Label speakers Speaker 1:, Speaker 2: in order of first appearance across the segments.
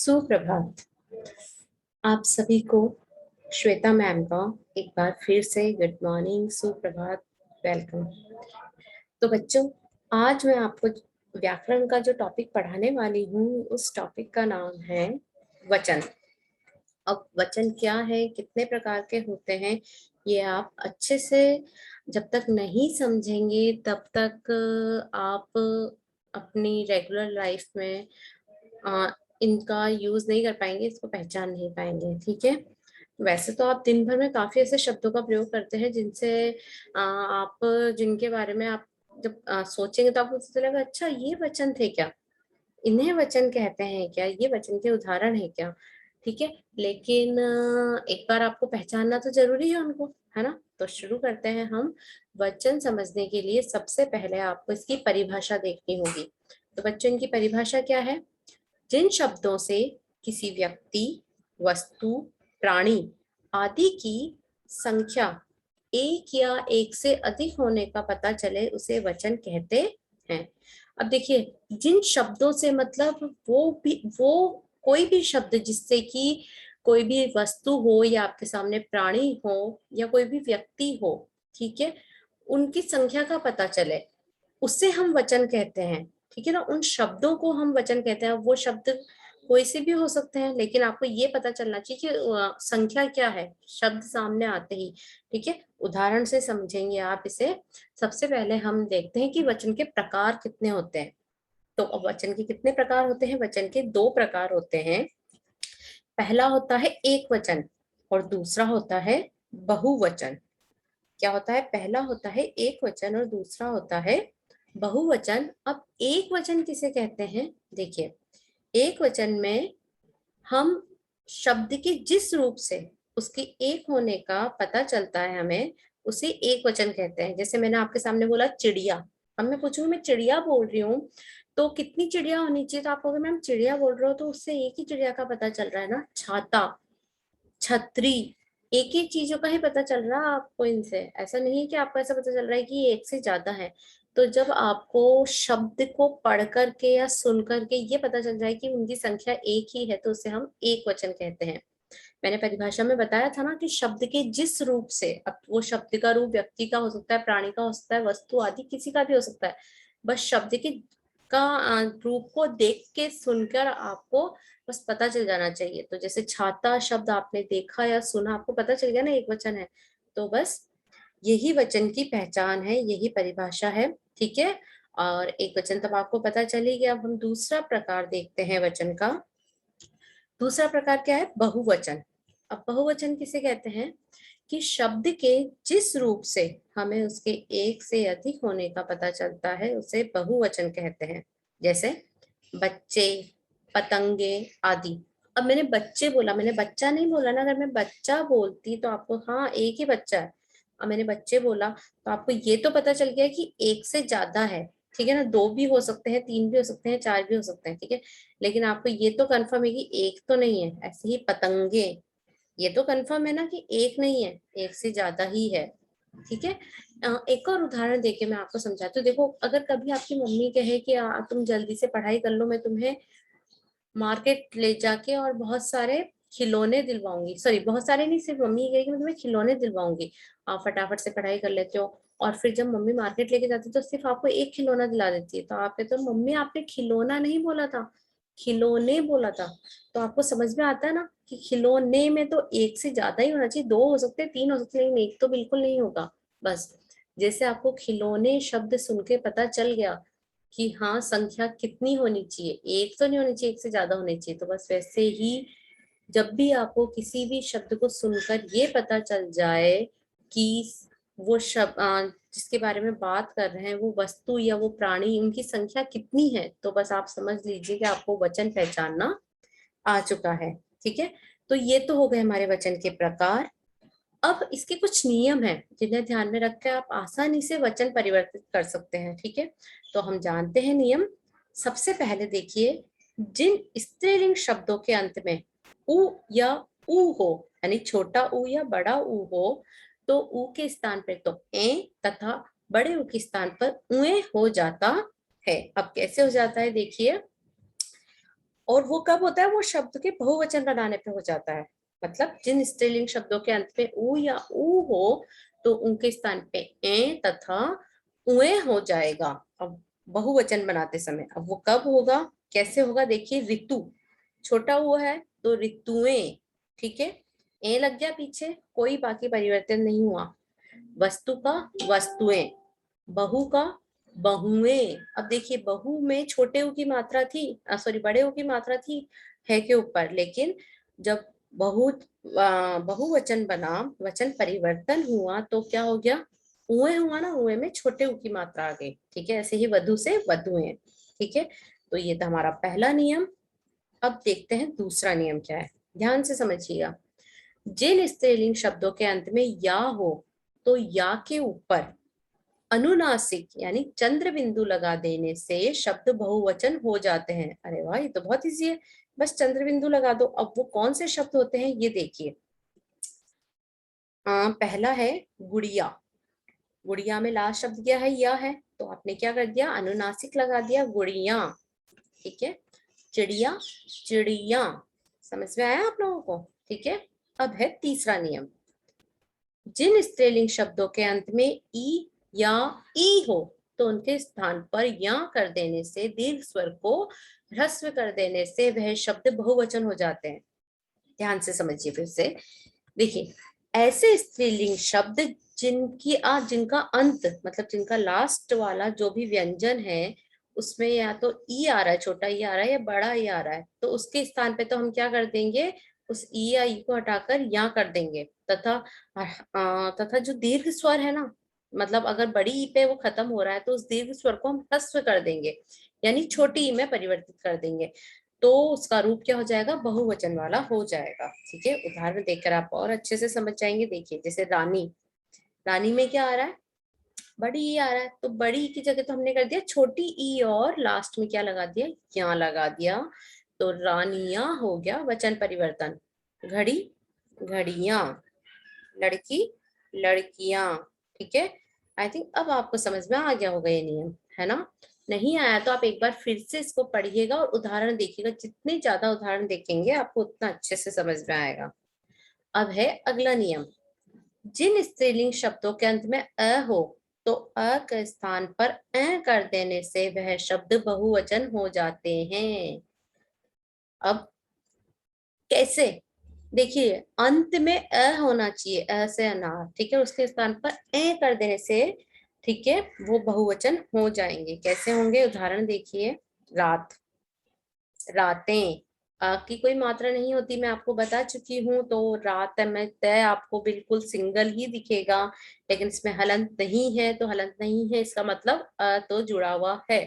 Speaker 1: सुप्रभात। आप सभी को श्वेता मैम का एक बार फिर से गुड मॉर्निंग, सुप्रभात, वेलकम। तो बच्चों, आज मैं आपको व्याकरण का जो टॉपिक पढ़ाने वाली हूँ उस टॉपिक का नाम है वचन। अब वचन क्या है, कितने प्रकार के होते हैं, ये आप अच्छे से जब तक नहीं समझेंगे तब तक आप अपनी रेगुलर लाइफ में इनका यूज नहीं कर पाएंगे, इसको पहचान नहीं पाएंगे। ठीक है। वैसे तो आप दिन भर में काफी ऐसे शब्दों का प्रयोग करते हैं जिनसे आप जिनके बारे में आप जब सोचेंगे तो आपको पता चलेगा, अच्छा ये वचन थे क्या, इन्हें वचन कहते हैं क्या, ये वचन के उदाहरण है क्या। ठीक है। लेकिन एक बार आपको पहचानना तो जरूरी है उनको, है ना। तो शुरू करते हैं हम। वचन समझने के लिए सबसे पहले आपको इसकी परिभाषा देखनी होगी। तो बच्चों, इनकी परिभाषा क्या है? जिन शब्दों से किसी व्यक्ति, वस्तु, प्राणी आदि की संख्या एक या एक से अधिक होने का पता चले उसे वचन कहते हैं। अब देखिए, जिन शब्दों से मतलब वो कोई भी शब्द जिससे कि कोई भी वस्तु हो या आपके सामने प्राणी हो या कोई भी व्यक्ति हो, ठीक है, उनकी संख्या का पता चले, उससे हम वचन कहते हैं। ठीक है ना, उन शब्दों को हम वचन कहते हैं। वो शब्द कोई से भी हो सकते हैं, लेकिन आपको ये पता चलना चाहिए कि संख्या क्या है शब्द सामने आते ही। ठीक है, उदाहरण से समझेंगे आप इसे। सबसे पहले हम देखते हैं कि वचन के प्रकार कितने होते हैं। तो अब वचन के कितने प्रकार होते हैं? वचन के दो प्रकार होते हैं। पहला होता है एक वचन और दूसरा होता है बहुवचन। क्या होता है? पहला होता है एक वचन और दूसरा होता है बहुवचन। अब एक वचन किसे कहते हैं? देखिए, एक वचन में हम शब्द के जिस रूप से उसके एक होने का पता चलता है हमें, उसे एक वचन कहते हैं। जैसे मैंने आपके सामने बोला चिड़िया। अब मैं पूछूंगी मैं चिड़िया बोल रही हूँ तो कितनी चिड़िया होनी चाहिए, तो आप कहोगे मैम चिड़िया बोल रहे हो तो उससे एक ही चिड़िया का पता चल रहा है ना। छाता, छतरी, एक एक चीजों का ही पता चल रहा है आपको इनसे। ऐसा नहीं है कि आपको ऐसा पता चल रहा है कि ये एक से ज्यादा है। तो जब आपको शब्द को पढ़ करके या सुन करके ये पता चल जाए कि उनकी संख्या एक ही है तो उसे हम एक वचन कहते हैं। मैंने परिभाषा में बताया था ना कि शब्द के जिस रूप से, अब वो शब्द का रूप व्यक्ति का हो सकता है, प्राणी का हो सकता है, वस्तु आदि किसी का भी हो सकता है। बस शब्द के का रूप को देख के सुनकर आपको बस पता चल जाना चाहिए। तो जैसे छाता शब्द आपने देखा या सुना, आपको पता चल गया ना एक वचन है। तो बस यही वचन की पहचान है, यही परिभाषा है। ठीक है। और एक वचन तब आपको पता चली गया। अब हम दूसरा प्रकार देखते हैं वचन का। दूसरा प्रकार क्या है? बहुवचन। अब बहुवचन किसे कहते हैं? कि शब्द के जिस रूप से हमें उसके एक से अधिक होने का पता चलता है उसे बहुवचन कहते हैं। जैसे बच्चे, पतंगे आदि। अब मैंने बच्चे बोला, मैंने बच्चा नहीं बोला ना। अगर मैं बच्चा बोलती तो आपको हाँ एक ही बच्चा है। अब मैंने बच्चे बोला तो आपको ये तो पता चल गया कि एक से ज्यादा है। ठीक है ना, दो भी हो सकते हैं, तीन भी हो सकते हैं, चार भी हो सकते हैं। ठीक है, लेकिन आपको ये तो कंफर्म है कि एक तो नहीं है। ऐसे ही पतंगे, ये तो कंफर्म है ना कि एक नहीं है, एक से ज्यादा ही है। ठीक है। एक और उदाहरण देके मैं आपको समझाती हूँ। देखो, अगर कभी आपकी मम्मी कहे कि तुम जल्दी से पढ़ाई कर लो, मैं तुम्हें मार्केट ले जाके और बहुत सारे खिलौने दिलवाऊंगी, सॉरी बहुत सारे नहीं, सिर्फ मम्मी कहेगी मैं तुम्हें खिलौने दिलवाऊंगी, आप फटाफट से पढ़ाई कर लेते हो। और फिर जब मम्मी मार्केट लेके जाती तो सिर्फ आपको एक खिलौना दिला देती है। तो आप कहते हो मम्मी आपने खिलौना नहीं बोला था, खिलौने बोला था। तो आपको समझ में आता है ना कि खिलौने में तो एक से ज्यादा ही होना चाहिए। दो हो सकते हैं, तीन हो सकते हैं, लेकिन एक तो बिल्कुल नहीं होगा। बस जैसे आपको खिलौने शब्द सुन के पता चल गया कि हाँ संख्या कितनी होनी चाहिए, एक तो नहीं होनी चाहिए, एक से ज्यादा होनी चाहिए। तो बस वैसे ही जब भी आपको किसी भी शब्द को सुनकर ये पता चल जाए कि वो शब्द जिसके बारे में बात कर रहे हैं, वो वस्तु या वो प्राणी, उनकी संख्या कितनी है, तो बस आप समझ लीजिए कि आपको वचन पहचानना आ चुका है। ठीक है। तो ये तो हो गए हमारे वचन के प्रकार। अब इसके कुछ नियम हैं जिन्हें ध्यान में रखकर आप आसानी से वचन परिवर्तित कर सकते हैं। ठीक है, तो हम जानते हैं नियम। सबसे पहले देखिए, जिन स्त्रीलिंग शब्दों के अंत में उ या ऊ हो, यानी छोटा ऊ या बड़ा ऊ हो, तो ऊ के स्थान पर तो ए तथा बड़े ऊ के स्थान पर उए हो जाता है। अब कैसे हो जाता है देखिए, और वो कब होता है, वो शब्द के बहुवचन बनाने पे हो जाता है। मतलब जिन स्त्रीलिंग शब्दों के अंत में ऊ या ऊ हो तो उनके स्थान पे ए तथा उए हो जाएगा अब बहुवचन बनाते समय। अब वो कब होगा, कैसे होगा, देखिए ऋतु छोटा हुआ है तो ऋतुएं, ठीक है, ए लग गया पीछे, कोई बाकी परिवर्तन नहीं हुआ। वस्तु का वस्तुएं, बहु का बहुएं। अब देखिए बहु में छोटे ऊ की मात्रा थी, सॉरी बड़े ऊ की मात्रा थी है के ऊपर, लेकिन जब बहुवचन बना, वचन परिवर्तन हुआ तो क्या हो गया, उए हुआ ना, उए में छोटे ऊ की मात्रा आ गई, ठीक है। ऐसे ही वधु से वधुएं, ठीक है। तो ये था हमारा पहला नियम। अब देखते हैं दूसरा नियम क्या है, ध्यान से समझिएगा। जिन स्त्रीलिंग शब्दों के अंत में या हो तो या के ऊपर अनुनासिक यानी चंद्र बिंदु लगा देने से शब्द बहुवचन हो जाते हैं। अरे वाह, ये तो बहुत इजी है, बस चंद्र बिंदु लगा दो। अब वो कौन से शब्द होते हैं ये देखिए। पहला है गुड़िया। गुड़िया में लास्ट शब्द क्या है, या है, तो आपने क्या कर दिया, अनुनासिक लगा दिया, गुड़िया, ठीक है। चिड़िया, चिड़िया, समझ में आया आप लोगों को, ठीक है। अब है तीसरा नियम। जिन स्त्रीलिंग शब्दों के अंत में ई या ई हो तो उनके स्थान पर या कर देने से, दीर्घ स्वर को ह्रस्व कर देने से वह शब्द बहुवचन हो जाते हैं। ध्यान से समझिए फिर से। देखिए, ऐसे स्त्रीलिंग शब्द जिनका अंत मतलब जिनका लास्ट वाला जो भी व्यंजन है उसमें या तो ई आ रहा है, छोटा ई आ रहा है या बड़ा ई आ रहा है, तो उसके स्थान पे तो हम क्या कर देंगे, उस ई या ई को हटाकर या कर देंगे। तथा जो दीर्घ स्वर है ना, मतलब अगर बड़ी ई पे वो खत्म हो रहा है तो उस दीर्घ स्वर को हम ह्रस्व कर देंगे, यानी छोटी ई में परिवर्तित कर देंगे, तो उसका रूप क्या हो जाएगा, बहुवचन वाला हो जाएगा, ठीक है। उदाहरण देखकर आप और अच्छे से समझ जाएंगे। देखिए जैसे रानी, रानी में क्या आ रहा है, बड़ी ई आ रहा है, तो बड़ी ई की जगह तो हमने कर दिया छोटी ई और लास्ट में क्या लगा दिया, यहाँ लगा दिया, तो रानिया हो गया वचन परिवर्तन। घड़ी, घड़ियां, लड़की, लड़कियां, ठीक है। आई थिंक अब आपको समझ में आ गया होगा ये नियम, है ना। नहीं आया तो आप एक बार फिर से इसको पढ़िएगा और उदाहरण देखिएगा, जितने ज्यादा उदाहरण देखेंगे आपको उतना अच्छे से समझ में आएगा। अब है अगला नियम। जिन स्त्रीलिंग शब्दों के अंत में अ हो तो अ के स्थान पर अ कर देने से वह शब्द बहुवचन हो जाते हैं। अब कैसे, देखिए अंत में अ होना चाहिए, अ से अनार, ठीक है, उसके स्थान पर ए कर देने से, ठीक है, वो बहुवचन हो जाएंगे। कैसे होंगे, उदाहरण देखिए। रात, रातें, की कोई मात्रा नहीं होती, मैं आपको बता चुकी हूँ, तो रात में तय आपको बिल्कुल सिंगल ही दिखेगा, लेकिन इसमें हलंत नहीं है, तो हलंत नहीं है इसका मतलब तो जुड़ा हुआ है,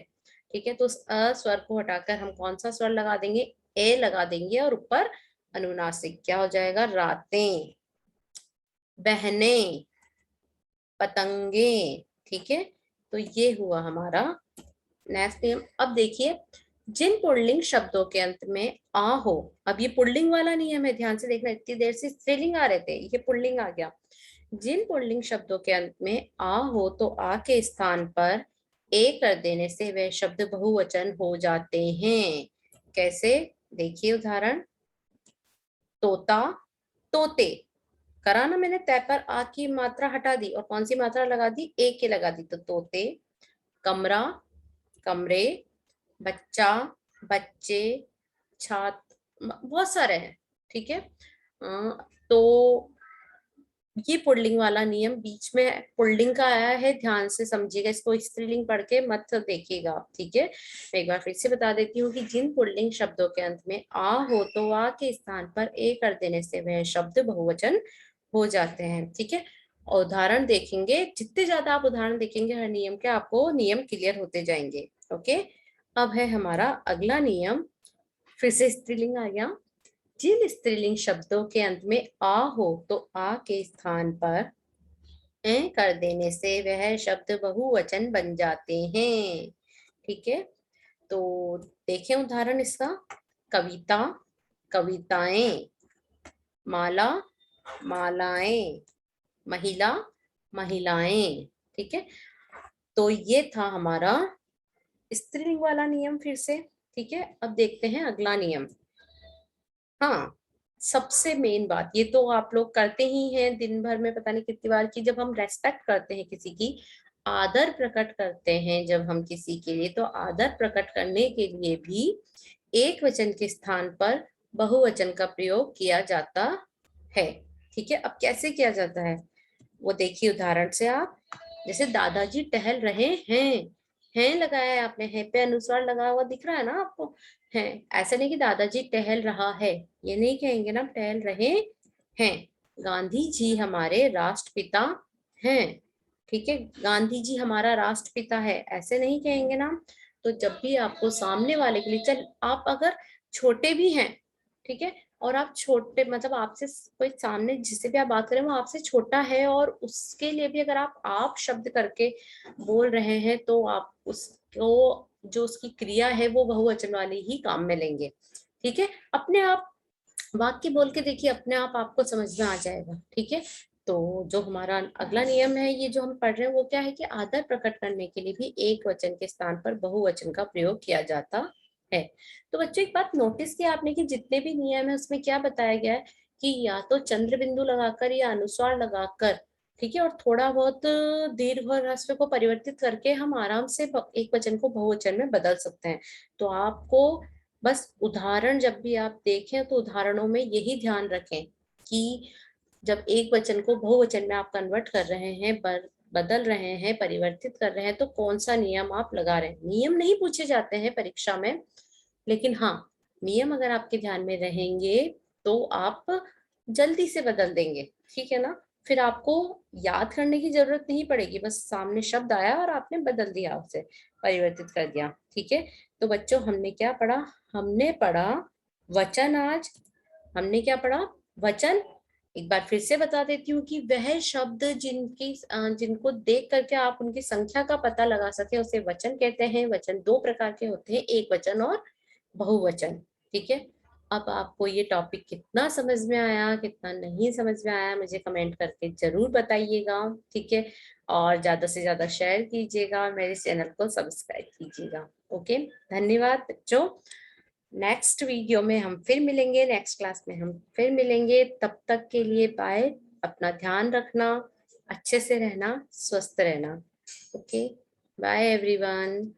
Speaker 1: ठीक है। तो उस स्वर को हटाकर हम कौन सा स्वर लगा देंगे, ए लगा देंगे, और ऊपर अनुनासिक क्या हो जाएगा, रातें, बहनें, पतंगे, ठीक है। तो ये हुआ हमारा नेक्स्ट नियम। अब देखिए, जिन पुल्लिंग शब्दों के अंत में आ हो, अब ये पुल्लिंग वाला नियम है, ध्यान से देखना, इतनी देर से स्त्रीलिंग आ रहे थे, ये पुल्लिंग आ गया। जिन पुल्लिंग शब्दों के अंत में आ हो तो आ के स्थान पर ए कर देने से वह शब्द बहुवचन हो जाते हैं। कैसे, देखिए उदाहरण। तोता, तोते, करा ना मैंने, तय पर आ की मात्रा हटा दी और कौन सी मात्रा लगा दी, ए के लगा दी, तो तोते। कमरा, कमरे, बच्चा, बच्चे, छात्र, बहुत सारे हैं, ठीक है। तो ये पुल्लिंग वाला नियम, बीच में पुल्लिंग का आया है, ध्यान से समझिएगा, इसको स्त्रीलिंग पढ़ के मत देखिएगा, ठीक है। मैं एक बार फिर से बता देती हूँ कि जिन पुल्लिंग शब्दों के अंत में आ हो तो आ के स्थान पर ए कर देने से वह शब्द बहुवचन हो जाते हैं, ठीक है। और उदाहरण देखेंगे, जितने ज्यादा आप उदाहरण देखेंगे हर नियम के, आपको नियम क्लियर होते जाएंगे, ओके। अब है हमारा अगला नियम, फिर से स्त्रीलिंग आ गया। जिन स्त्रीलिंग शब्दों के अंत में आ हो तो आ के स्थान पर ए कर देने से वह शब्द बहुवचन बन जाते हैं, ठीक है। तो देखें उदाहरण इसका। कविता, कविताएं, माला, मालाएं, महिला, महिलाएं, ठीक है। तो ये था हमारा स्त्रीलिंग वाला नियम। फिर से ठीक है, अब देखते हैं अगला नियम। हाँ, सबसे मेन बात, ये तो आप लोग करते ही हैं दिन भर में पता नहीं कितनी बार, की जब हम रेस्पेक्ट करते हैं किसी की, आदर प्रकट करते हैं जब हम किसी के लिए, तो आदर प्रकट करने के लिए भी एक वचन के स्थान पर बहुवचन का प्रयोग किया जाता है। ठीक है, अब कैसे किया जाता है वो देखिए उदाहरण से आप। जैसे दादाजी टहल रहे हैं लगाया है आपने, है पे अनुस्वार लगा हुआ दिख रहा है ना आपको, है। ऐसा नहीं कि दादाजी टहल रहा है, ये नहीं कहेंगे ना, टहल रहे हैं। गांधी जी हमारे राष्ट्रपिता हैं। ठीक है, गांधी जी हमारा राष्ट्रपिता है, ऐसे नहीं कहेंगे ना। तो जब भी आपको सामने वाले के लिए, चल आप अगर छोटे भी हैं, ठीक है, और आप छोटे मतलब आपसे कोई सामने जिससे भी आप बात करें वो आपसे छोटा है, और उसके लिए भी अगर आप शब्द करके बोल रहे हैं, तो आप उसको जो उसकी क्रिया है वो बहुवचन वाली ही काम में लेंगे। ठीक है, अपने आप वाक्य बोल के देखिए, अपने आप आपको समझ में आ जाएगा। ठीक है, तो जो हमारा अगला नियम है, ये जो हम पढ़ रहे हैं वो क्या है कि आदर प्रकट करने के लिए भी एक वचन के स्थान पर बहुवचन का प्रयोग किया जाता है। तो बच्चों एक बात नोटिस किया आपने कि जितने भी नियम है उसमें क्या बताया गया है कि या तो चंद्र बिंदु लगाकर या अनुस्वार लगाकर, ठीक है, और थोड़ा बहुत दीर्घ और ह्रस्व को परिवर्तित करके हम आराम से एक वचन को बहुवचन में बदल सकते हैं। तो आपको बस उदाहरण जब भी आप देखें तो उदाहरणों में यही ध्यान रखें कि जब एक वचन को बहुवचन में आप कन्वर्ट कर रहे हैं, बदल रहे हैं, परिवर्तित कर रहे हैं, तो कौन सा नियम आप लगा रहे हैं। नियम नहीं पूछे जाते हैं परीक्षा में, लेकिन हाँ, नियम अगर आपके ध्यान में रहेंगे तो आप जल्दी से बदल देंगे। ठीक है ना, फिर आपको याद करने की जरूरत नहीं पड़ेगी, बस सामने शब्द आया और आपने बदल दिया, उसे परिवर्तित कर दिया। ठीक है, तो बच्चों हमने क्या पढ़ा, हमने पढ़ा वचन आज। हमने क्या पढ़ा, वचन। एक बार फिर से बता देती हूँ कि वह शब्द जिनको देख करके आप उनकी संख्या का पता लगा सके उसे वचन कहते हैं। वचन दो प्रकार के होते हैं, एक वचन और बहुवचन। ठीक है, अब आपको ये टॉपिक कितना समझ में आया, कितना नहीं समझ में आया, मुझे कमेंट करके जरूर बताइएगा। ठीक है, और ज्यादा से ज्यादा शेयर कीजिएगा, मेरे चैनल को सब्सक्राइब कीजिएगा। ओके, धन्यवाद बच्चों। नेक्स्ट वीडियो में हम फिर मिलेंगे, नेक्स्ट क्लास में हम फिर मिलेंगे। तब तक के लिए बाय, अपना ध्यान रखना, अच्छे से रहना, स्वस्थ रहना। Okay, bye everyone.